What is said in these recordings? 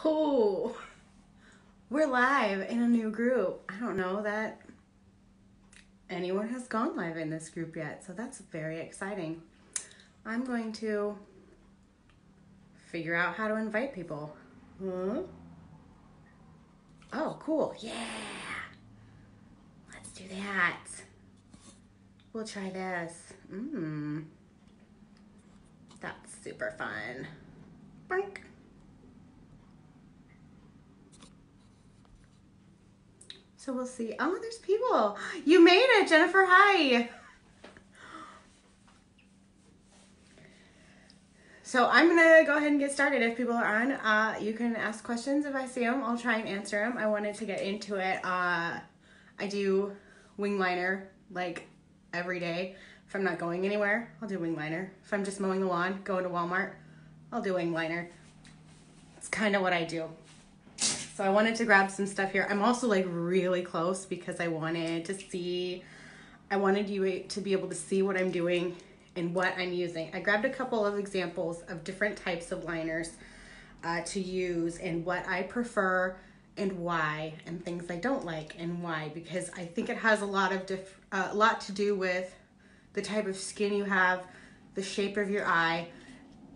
Oh, we're live in a new group. I don't know that anyone has gone live in this group yet, so that's very exciting. I'm going to figure out how to invite people. Huh? Oh, cool. Yeah. Let's do that. We'll try this. That's super fun. Boink. So we'll see. Oh, there's people. You made it, Jennifer. Hi. So I'm going to go ahead and get started. If people are on, you can ask questions if I see them. I'll try and answer them. I wanted to get into it. I do wing liner like every day. If I'm not going anywhere, I'll do wing liner. If I'm just mowing the lawn, going to Walmart, I'll do wing liner. It's kind of what I do. So I wanted to grab some stuff here. I'm also like really close because I wanted you to be able to see what I'm doing and what I'm using. I grabbed a couple of examples of different types of liners to use and what I prefer and why, and things I don't like and why, because I think it has a lot to do with the type of skin you have, the shape of your eye,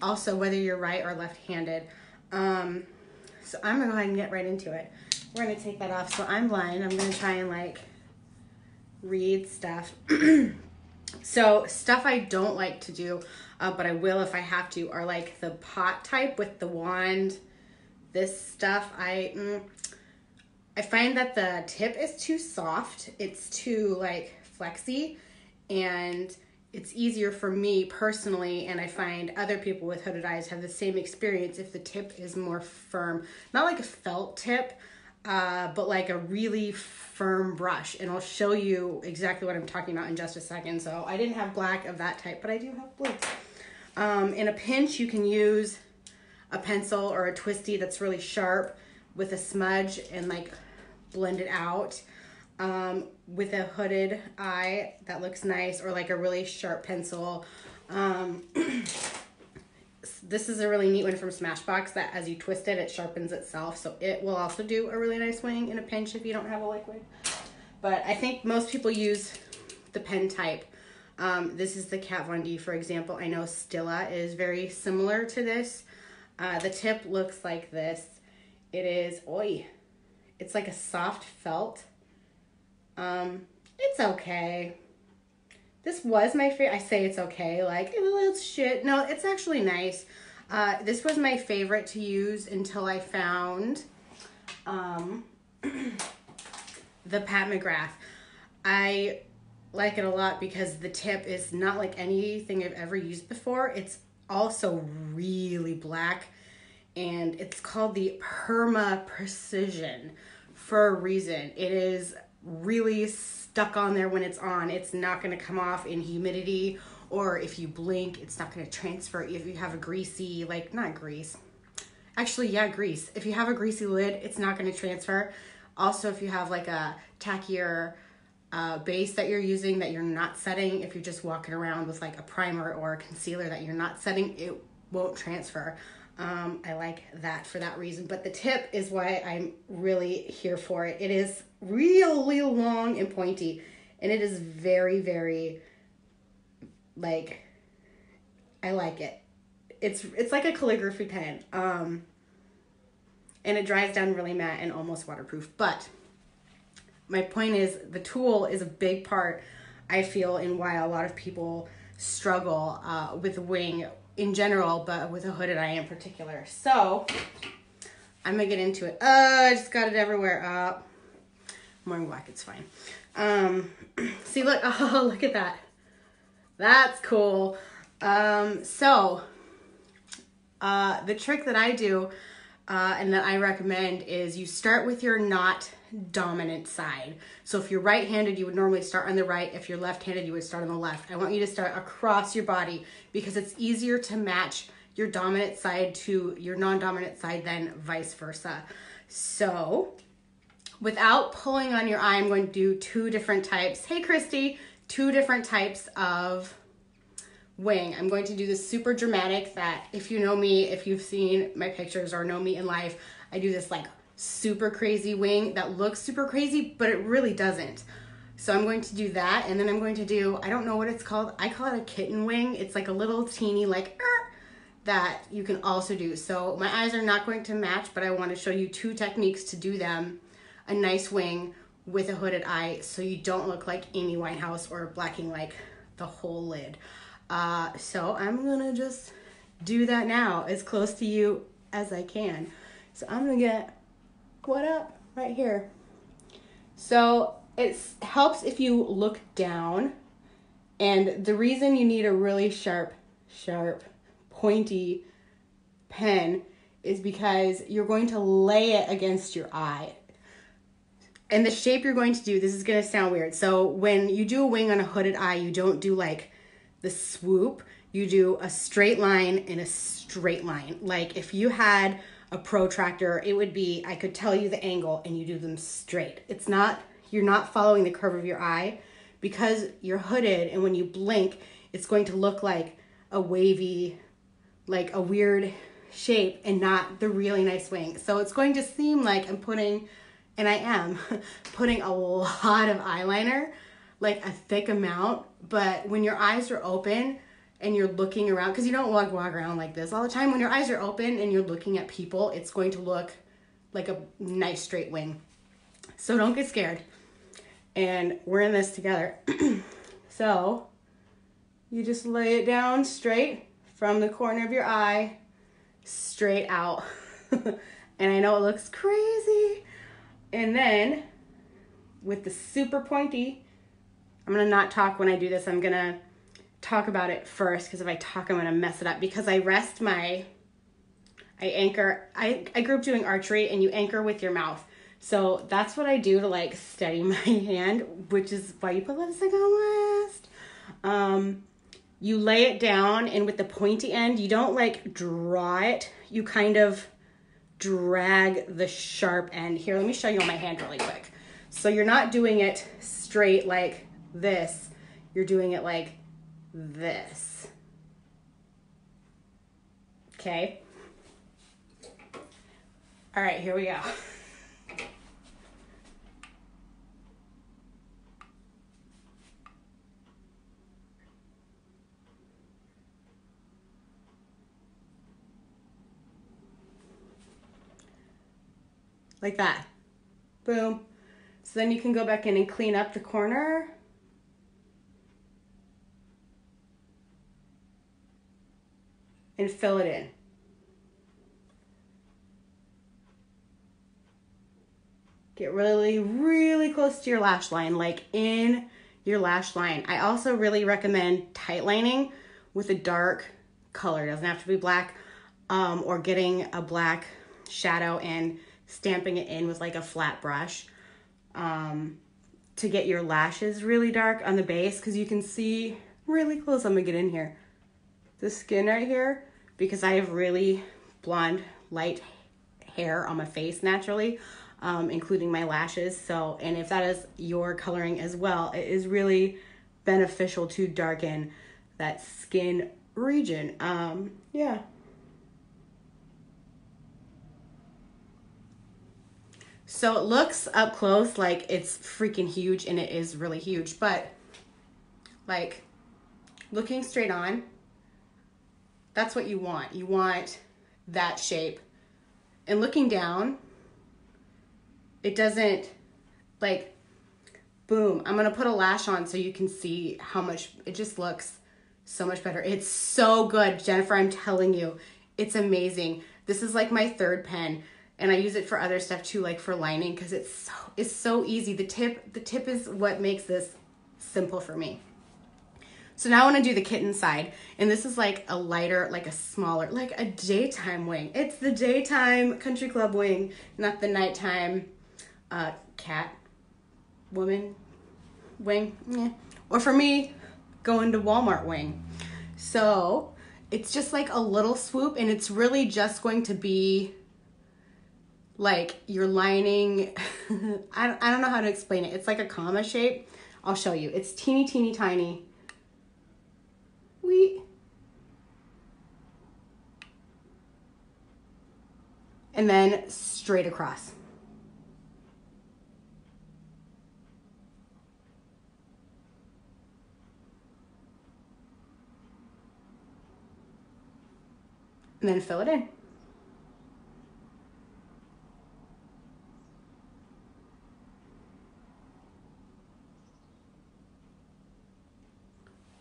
also whether you're right or left-handed. So I'm gonna go ahead and get right into it. We're gonna take that off. So I'm blind. I'm gonna try and like read stuff. So stuff I don't like to do, but I will if I have to, are like the pot type with the wand. This stuff, I find that the tip is too soft. It's too like flexy, and it's easier for me personally, and I find other people with hooded eyes have the same experience if the tip is more firm. Not like a felt tip, but like a really firm brush. And I'll show you exactly what I'm talking about in just a second. So I didn't have black of that type, but I do have blue. In a pinch, you can use a pencil or a twisty that's really sharp with a smudge and like blend it out. With a hooded eye, that looks nice, or like a really sharp pencil. This is a really neat one from Smashbox that as you twist it, it sharpens itself. So it will also do a really nice wing in a pinch if you don't have a liquid. But I think most people use the pen type. This is the Kat Von D, for example. I know Stilla is very similar to this. The tip looks like this. It is, it's like a soft felt. It's okay. This was my favorite. I say it's okay, like, it's shit. No, it's actually nice. This was my favorite to use until I found the Pat McGrath. I like it a lot because the tip is not like anything I've ever used before. It's also really black, and it's called the Perma Precision for a reason. It is really stuck on there when it's on. It's not going to come off in humidity, or if you blink, it's not going to transfer. If you have a greasy, like, not grease, actually, yeah, grease. If you have a greasy lid, it's not going to transfer. Also, if you have like a tackier base that you're using that you're not setting, if you're just walking around with like a primer or a concealer that you're not setting, it won't transfer. I like that for that reason. But the tip is why I'm really here for it. It is really long and pointy, and it is very, very, like, I like it. It's like a calligraphy pen. And it dries down really matte and almost waterproof. But my point is, the tool is a big part, I feel, in why a lot of people struggle with wing in general, but with a hooded eye in particular. So I'm gonna get into it. I just got it everywhere. I'm wearing black, it's fine. See, look, oh, look at that. That's cool. So the trick that I do and that I recommend is you start with your not dominant side. So if you're right-handed, you would normally start on the right. If you're left-handed, you would start on the left. I want you to start across your body because it's easier to match your dominant side to your non-dominant side than vice versa. So without pulling on your eye, I'm going to do two different types. Hey, Christy, two different types of wing. I'm going to do this super dramatic that if you know me, if you've seen my pictures or know me in life, I do this like super crazy wing that looks super crazy, but it really doesn't. So I'm going to do that, and then I'm going to do, I don't know what it's called. I call it a kitten wing. It's like a little teeny like that you can also do. So my eyes are not going to match, but I want to show you 2 techniques to do them. A nice wing with a hooded eye so you don't look like Amy Winehouse or blacking like the whole lid. So I'm gonna just do that now as close to you as I can. So I'm gonna get what up right here. So it helps if you look down, and the reason you need a really sharp, pointy pen is because you're going to lay it against your eye. And the shape you're going to do, this is going to sound weird. So when you do a wing on a hooded eye, you don't do like the swoop. You do a straight line and a straight line. Like if you had a protractor, it would be, I could tell you the angle and you do them straight. It's not, you're not following the curve of your eye because you're hooded, and when you blink, it's going to look like a wavy, like a weird shape and not the really nice wing. So it's going to seem like I'm putting, and I am putting a lot of eyeliner, like a thick amount, but when your eyes are open and you're looking around, because you don't walk around like this all the time. When your eyes are open and you're looking at people, it's going to look like a nice straight wing. So don't get scared. And we're in this together. So you just lay it down straight from the corner of your eye, straight out. And I know it looks crazy. And then with the super pointy, I'm gonna not talk when I do this. I'm gonna talk about it first, because if I talk, I'm gonna mess it up, because I rest my, I anchor, I grew up doing archery, and you anchor with your mouth. So that's what I do to like steady my hand, which is why you put lipstick on last. You lay it down, and with the pointy end, you don't like draw it. You kind of drag the sharp end. Here, let me show you on my hand really quick. So you're not doing it straight like this. You're doing it like this. Okay. All right, here we go. Like that. Boom. So then you can go back in and clean up the corner. And fill it in. Get really, really close to your lash line, like in your lash line. I also really recommend tight lining with a dark color. It doesn't have to be black, or getting a black shadow and stamping it in with like a flat brush to get your lashes really dark on the base, because you can see really close. I'm gonna get in here. The skin right here, because I have really blonde, light hair on my face naturally, including my lashes. So, and if that is your coloring as well, it is really beneficial to darken that skin region. Yeah. So it looks up close like it's freaking huge, and it is really huge, but like looking straight on, that's what you want. You want that shape. And looking down, it doesn't like, boom, I'm gonna put a lash on so you can see how much, it just looks so much better. It's so good, Jennifer, I'm telling you, it's amazing. This is like my third pen, and I use it for other stuff too, like for lining, because it's so easy. The tip is what makes this simple for me. So now I want to do the kitten side, and this is like a lighter, like a smaller, like a daytime wing. It's the daytime country club wing, not the nighttime cat woman wing. Yeah. Or for me, going to Walmart wing. So it's just like a little swoop, and it's really just going to be like you're lining, I don't know how to explain it. It's like a comma shape. I'll show you. It's teeny, teeny, tiny. and then straight across. And then fill it in.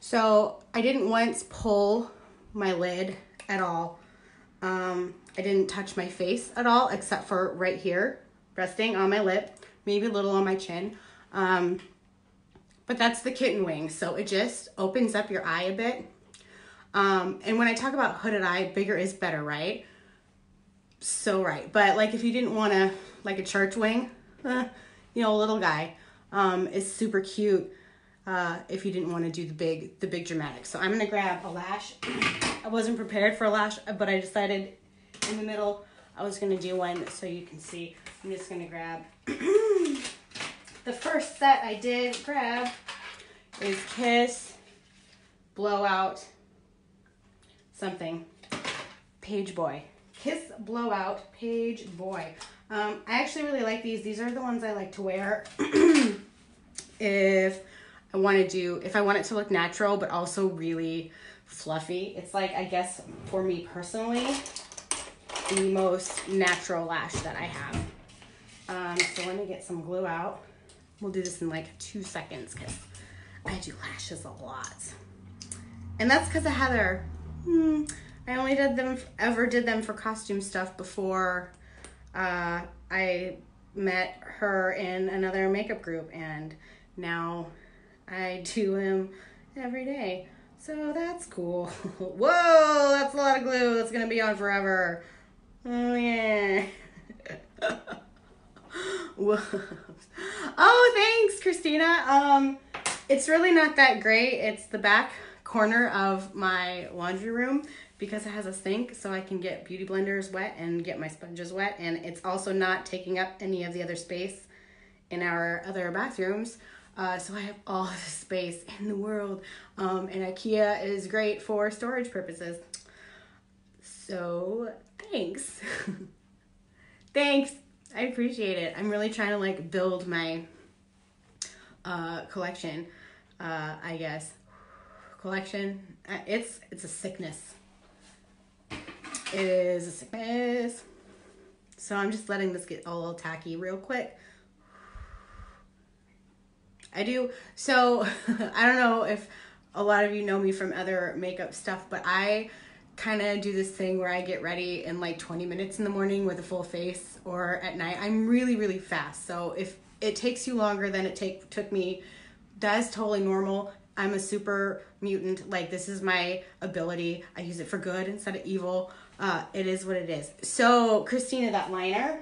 So I didn't once pull my lid at all. I didn't touch my face at all, except for right here, resting on my lip, maybe a little on my chin. But that's the kitten wing. So it just opens up your eye a bit. And when I talk about hooded eye, bigger is better, right? So right. But like if you didn't want to, like a church wing, you know, a little guy is super cute. If you didn't want to do the big dramatic. So I'm going to grab a lash. I wasn't prepared for a lash, but I decided in the middle I was going to do one so you can see. I'm just going to grab the first set I did grab is Kiss Blowout something Page Boy. Kiss Blowout Page Boy. I actually really like these. These are the ones I like to wear if I want it to look natural, but also really fluffy. It's like, I guess, for me personally, the most natural lash that I have. So let me get some glue out. We'll do this in like 2 seconds because I do lashes a lot. And that's because of Heather. I only ever did them for costume stuff before I met her in another makeup group, and now I do them every day. So that's cool. Whoa, that's a lot of glue. That's gonna be on forever. Oh yeah. Whoa. Oh, thanks, Christina. It's really not that great. It's the back corner of my laundry room because it has a sink, so I can get beauty blenders wet and get my sponges wet, and it's also not taking up any of the other space in our other bathrooms. So I have all the space in the world, and IKEA is great for storage purposes. So thanks. Thanks. I appreciate it. I'm really trying to like build my collection, I guess. Collection. It's a sickness. It is a sickness. So I'm just letting this get a little tacky real quick. I do. So I don't know if a lot of you know me from other makeup stuff, but I kind of do this thing where I get ready in like 20 minutes in the morning with a full face, or at night. I'm really, really fast. So if it takes you longer than it took me, that is totally normal. I'm a super mutant. Like, this is my ability. I use it for good instead of evil. It is what it is. So Christina, that liner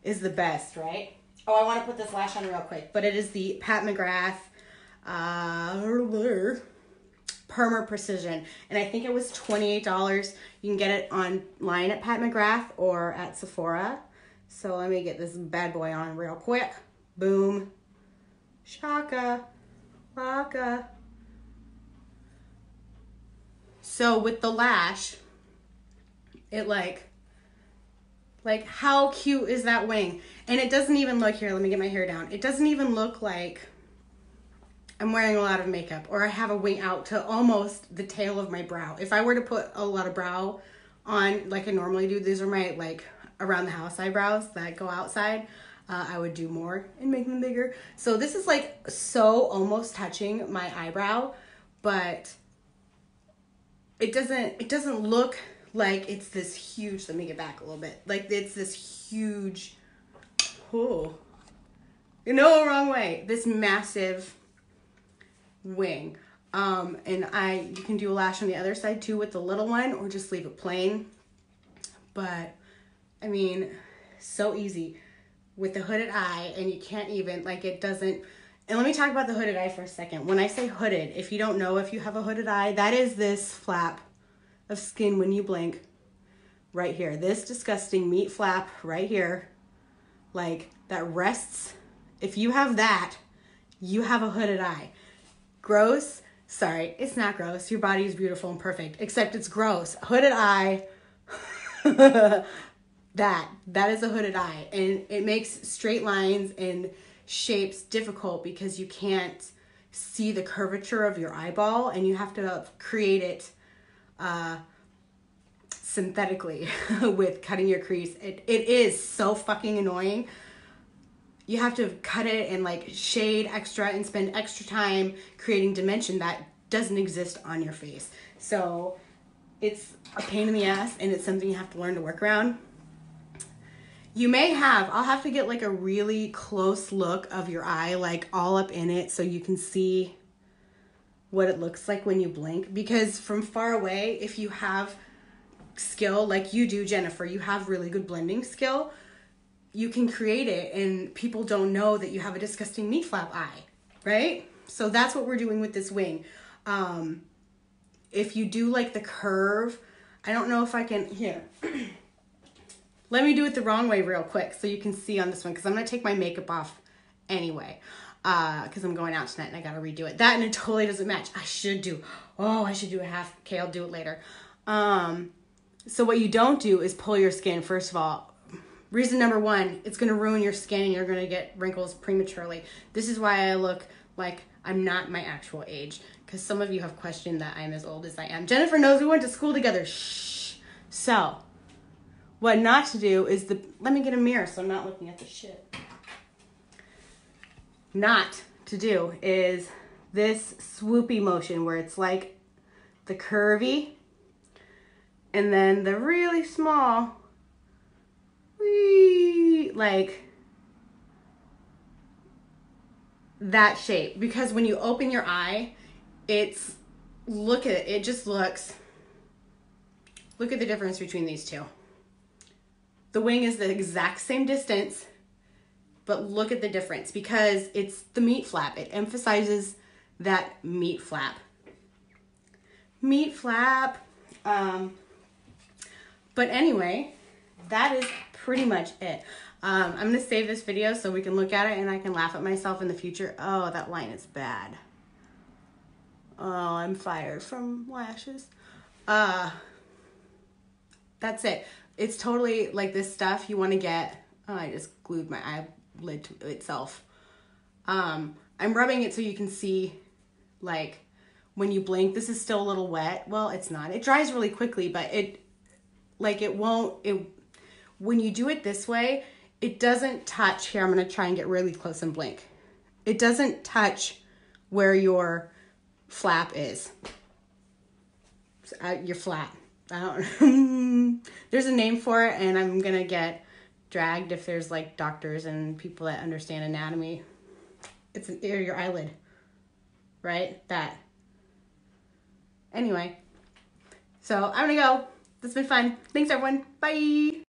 is the best, right? Oh, I want to put this lash on real quick, but it is the Pat McGrath Perma Precision, and I think it was $28. You can get it online at Pat McGrath or at Sephora. So let me get this bad boy on real quick. Boom. Shaka. Laka. So with the lash, it like how cute is that wing? And it doesn't even look, here, let me get my hair down. It doesn't even look like I'm wearing a lot of makeup or I have a wing out to almost the tail of my brow. If I were to put a lot of brow on like I normally do, these are my like around the house eyebrows that go outside, I would do more and make them bigger. So this is like so almost touching my eyebrow, but it doesn't look like it's this huge, let me get back a little bit. Like it's this huge, oh, no, wrong way. This massive wing. And you can do a lash on the other side too with the little one, or just leave it plain. But I mean, so easy with the hooded eye, and you can't even, like, it doesn't. And let me talk about the hooded eye for a second. When I say hooded, if you don't know if you have a hooded eye, that is this flap of skin when you blink right here. This disgusting meat flap right here, like that rests. If you have that, you have a hooded eye. Gross? Sorry, it's not gross. Your body is beautiful and perfect, except it's gross. Hooded eye, That is a hooded eye, and it makes straight lines and shapes difficult because you can't see the curvature of your eyeball, and you have to create it synthetically with cutting your crease. It is so fucking annoying. You have to cut it and like shade extra and spend extra time creating dimension that doesn't exist on your face. So it's a pain in the ass, and it's something you have to learn to work around. I'll have to get like a really close look of your eye, like all up in it, so you can see what it looks like when you blink. Because from far away, if you have skill like you do, Jennifer, you have really good blending skill, you can create it, and people don't know that you have a disgusting meat flap eye, right? So that's what we're doing with this wing. If you do like the curve, I don't know if I can, here. Let me do it the wrong way real quick so you can see on this one, because I'm going to take my makeup off anyway, because I'm going out tonight and I got to redo it. That and it totally doesn't match. I should do a half. Okay, I'll do it later. So what you don't do is pull your skin, first of all. Reason number one, it's going to ruin your skin and you're going to get wrinkles prematurely. This is why I look like I'm not my actual age, because some of you have questioned that I'm as old as I am. Jennifer knows we went to school together. Shh. So what not to do is let me get a mirror so I'm not looking at the shit. Not to do is this swoopy motion where it's like the curvy and then the really small, wee, like that shape. Because when you open your eye, look at it, it just looks, look at the difference between these two. The wing is the exact same distance, but look at the difference because it's the meat flap. It emphasizes that meat flap. Meat flap. But anyway, that is pretty much it. I'm going to save this video so we can look at it and I can laugh at myself in the future. Oh, that line is bad. Oh, I'm fired from lashes. That's it. It's totally like this stuff you want to get. Oh, I just glued my eyelid to itself. I'm rubbing it so you can see, like, when you blink, this is still a little wet. Well, it's not. It dries really quickly, but when you do it this way, it doesn't touch. Here, I'm going to try and get really close and blink. It doesn't touch where your flap is. Your flat. I don't there's a name for it, and I'm gonna get dragged if there's like doctors and people that understand anatomy. It's your eyelid, right? That. Anyway, so I'm gonna go. This has been fun. Thanks everyone. Bye.